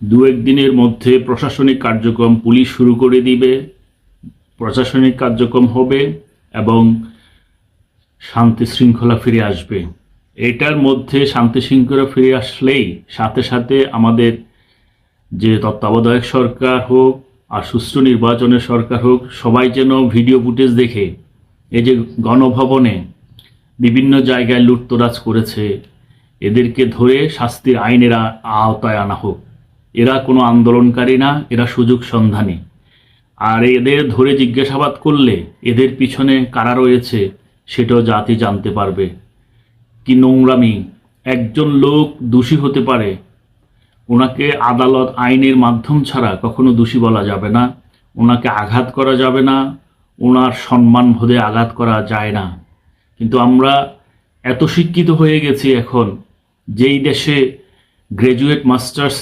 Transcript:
দু একদিনের মধ্যে প্রশাসনিক কার্যক্রম পুলিশ শুরু করে দিবে, প্রশাসনিক কার্যক্রম হবে এবং শান্তি শৃঙ্খলা ফিরে আসবে। এটার মধ্যে শান্তি শৃঙ্খলা ফিরে আসলেই সাথে সাথে আমাদের যে তত্ত্বাবধায়ক সরকার হোক আর সুষ্ঠু নির্বাচনের সরকার হোক, সবাই যেন ভিডিও ফুটেজ দেখে এই যে গণভবনে বিভিন্ন জায়গায় লুটতরাজ করেছে এদেরকে ধরে শাস্তির আইনের আওতায় আনা হোক। এরা কোনো আন্দোলনকারী না, এরা সুযোগ সন্ধানী। আর এদের ধরে জিজ্ঞাসাবাদ করলে এদের পিছনে কারা রয়েছে সেটাও জাতি জানতে পারবে। কি নোংরামি! একজন লোক দোষী হতে পারে, ওনাকে আদালত আইনের মাধ্যম ছাড়া কখনো দোষী বলা যাবে না, ওনাকে আঘাত করা যাবে না, ওনার সম্মানবোধে আঘাত করা যায় না। কিন্তু আমরা এত শিক্ষিত হয়ে গেছি এখন, যেই দেশে গ্র্যাজুয়েট মাস্টার্স